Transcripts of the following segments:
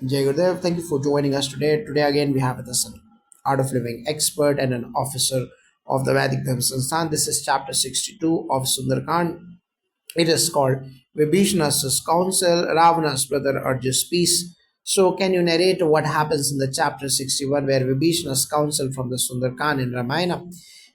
Jai Gurudev, thank you for joining us today. Today again we have with us an art of living expert and an officer of the Vedic Dharma Sansthan. This is chapter 62 of Sunder Kand. It is called Vibhishana's counsel, Ravana's brother urges peace. So can you narrate what happens in the chapter 61 where Vibhishana's counsel from the Sunder Kand in Ramayana?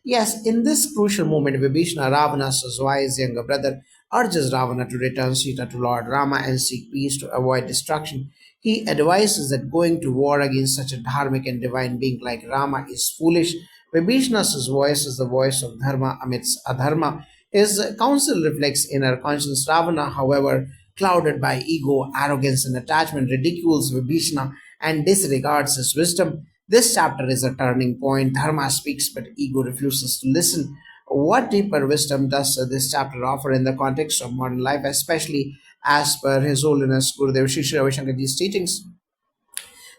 Yes, in this crucial moment, Vibhishana, Ravana's wise younger brother, urges Ravana to return Sita to Lord Rama and seek peace to avoid destruction. He advises that going to war against such a dharmic and divine being like Rama is foolish. Vibhishana's voice is the voice of dharma amidst adharma. His counsel reflects inner conscience. Ravana, however, clouded by ego, arrogance, and attachment, ridicules Vibhishana and disregards his wisdom. This chapter is a turning point. Dharma speaks, but ego refuses to listen. What deeper wisdom does this chapter offer in the context of modern life, especially as per His Holiness Gurudev Sri Sri Ravi Shankarji's teachings?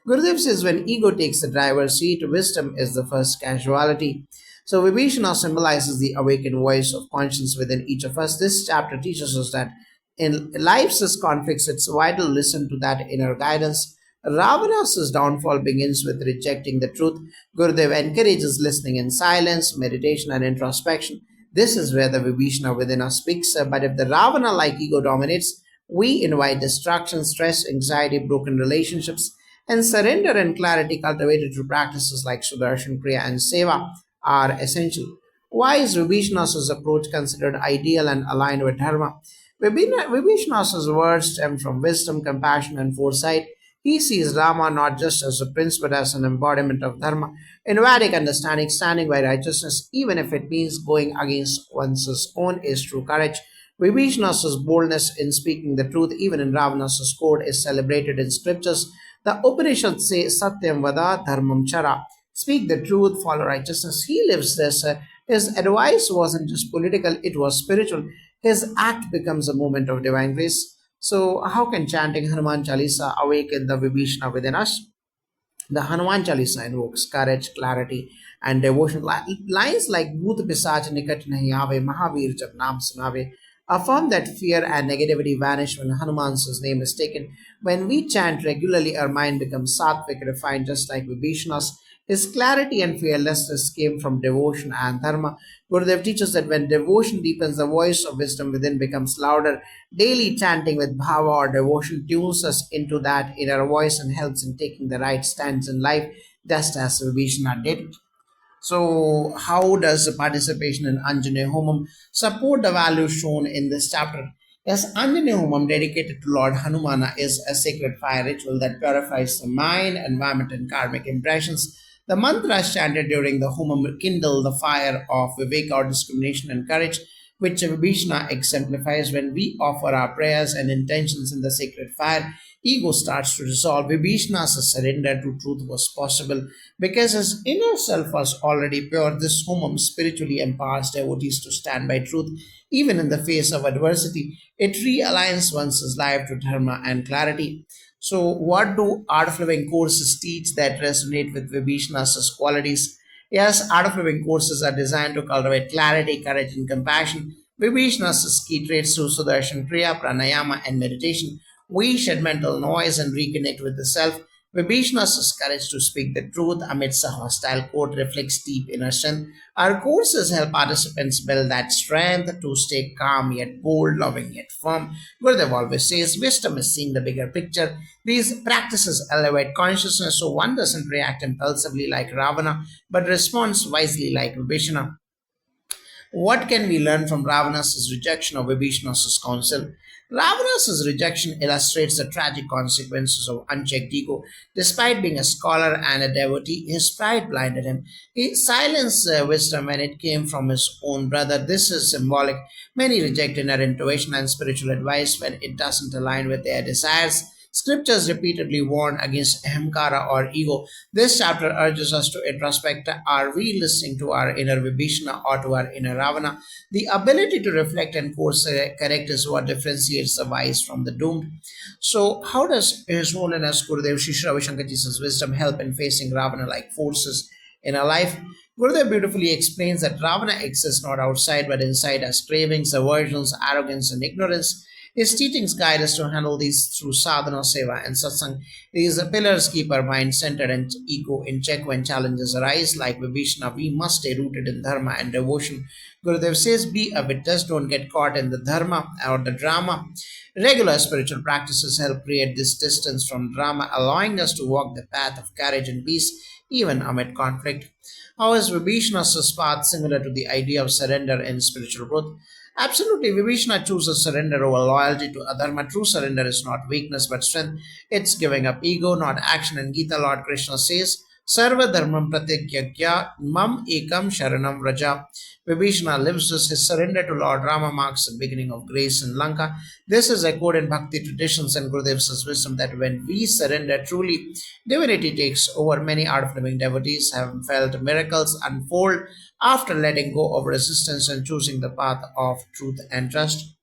Gurudev says when ego takes the driver's seat, wisdom is the first casualty. So Vibhishana symbolizes the awakened voice of conscience within each of us. This chapter teaches us that in life's conflicts, it's vital to listen to that inner guidance. Ravana's downfall begins with rejecting the truth. Gurudev encourages listening in silence, meditation, and introspection. This is where the Vibhishana within us speaks. But if the Ravana like ego dominates, we invite destruction, stress, anxiety, broken relationships, and surrender and clarity cultivated through practices like Sudarshan Kriya and Seva are essential. Why is Vibhishana's approach considered ideal and aligned with Dharma? Vibhishana's words stem from wisdom, compassion, and foresight. He sees Rama not just as a prince but as an embodiment of Dharma. In Vedic understanding, standing by righteousness, even if it means going against one's own, is true courage. Vibhishana's boldness in speaking the truth, even in Ravana's court, is celebrated in scriptures. The Upanishads say, Satyam Vada Dharmam Chara. Speak the truth, follow righteousness. He lives this. His advice wasn't just political, it was spiritual. His act becomes a moment of divine grace. So, how can chanting Hanuman Chalisa awaken the Vibhishana within us? The Hanuman Chalisa invokes courage, clarity, and devotion. Lines like Bhoot Pisach Nikat Nahi Aave, Mahavir Jab Naam Sunave affirm that fear and negativity vanish when Hanuman's name is taken. When we chant regularly, our mind becomes sattvic, refined, just like Vibhishana's. His clarity and fearlessness came from devotion and dharma. Gurudev teaches that when devotion deepens, the voice of wisdom within becomes louder. Daily chanting with bhava or devotion tunes us into that inner voice and helps in taking the right stands in life, just as Vibhishana did. So, how does the participation in Anjaneya Homam support the values shown in this chapter? Yes, Anjaneya Homam, dedicated to Lord Hanumana, is a sacred fire ritual that purifies the mind, environment, and karmic impressions. The mantras chanted during the Homam kindle the fire of Viveka or discrimination and courage, which Vibhishana exemplifies when we offer our prayers and intentions in the sacred fire. Ego starts to dissolve. Vibhishana's surrender to truth was possible because his inner self was already pure. This homam spiritually empowers devotees to stand by truth even in the face of adversity. It realigns one's life to dharma and clarity. So, what do Art of Living courses teach that resonate with Vibhishana's qualities? Yes, Art of Living courses are designed to cultivate clarity, courage, and compassion. Vibhishana's key traits through Sudarshan Kriya, Pranayama, and meditation. We shed mental noise and reconnect with the self. Vibhishana's courage to speak the truth amidst a hostile court reflects deep inner strength. Our courses help participants build that strength to stay calm yet bold, loving yet firm. Gurudev always says wisdom is seeing the bigger picture. These practices elevate consciousness so one doesn't react impulsively like Ravana but responds wisely like Vibhishana. What can we learn from Ravana's rejection of Vibhishana's counsel? Ravana's rejection illustrates the tragic consequences of unchecked ego. Despite being a scholar and a devotee, his pride blinded him. He silenced wisdom when it came from his own brother. This is symbolic. Many reject inner intuition and spiritual advice when it doesn't align with their desires. Scriptures repeatedly warn against ahamkara or ego. This chapter urges us to introspect, are we listening to our inner Vibhishana or to our inner Ravana? The ability to reflect and course correct is what differentiates the wise from the doomed. So, how does His Holiness Gurudev Sri Sri Ravi Shankarji's wisdom help in facing Ravana like forces in our life? Gurudev beautifully explains that Ravana exists not outside but inside as cravings, aversions, arrogance, and ignorance. His teachings guide us to handle these through sadhana, seva, and satsang. These pillars keep our mind centered and ego in check when challenges arise. Like Vibhishana, we must stay rooted in dharma and devotion. Gurudev says, be a witness, don't get caught in the dharma or the drama. Regular spiritual practices help create this distance from drama, allowing us to walk the path of courage and peace even amid conflict. How is Vibhishana's path similar to the idea of surrender in spiritual growth? Absolutely, Vibhishana chooses surrender over loyalty to adharma. True surrender is not weakness but strength. It's giving up ego, not action. In Gita, Lord Krishna says, Sarva dharmam pratyagya mam ekam sharanam vraja. Vibhishana lives his surrender to Lord Rama marks the beginning of grace in Lanka. This is echoed in Bhakti traditions and Gurudev's wisdom that when we surrender truly, divinity takes over. Many art of living devotees have felt miracles unfold after letting go of resistance and choosing the path of truth and trust.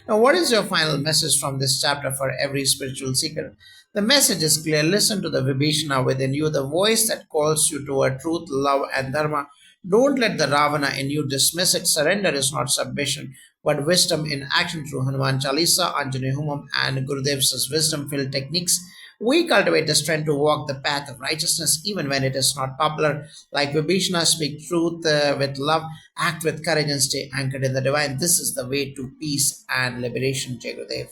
Now, what is your final message from this chapter for every spiritual seeker? The message is clear. Listen to the Vibhishana within you, the voice that calls you toward truth, love, and dharma. Don't let the Ravana in you dismiss it. Surrender is not submission, but wisdom in action through Hanuman Chalisa, Anjani Humam, and Gurudev's wisdom filled techniques. We cultivate the strength to walk the path of righteousness even when it is not popular. Like Vibhishana, speak truth with love, act with courage, and stay anchored in the divine. This is the way to peace and liberation, Jai Gurudev.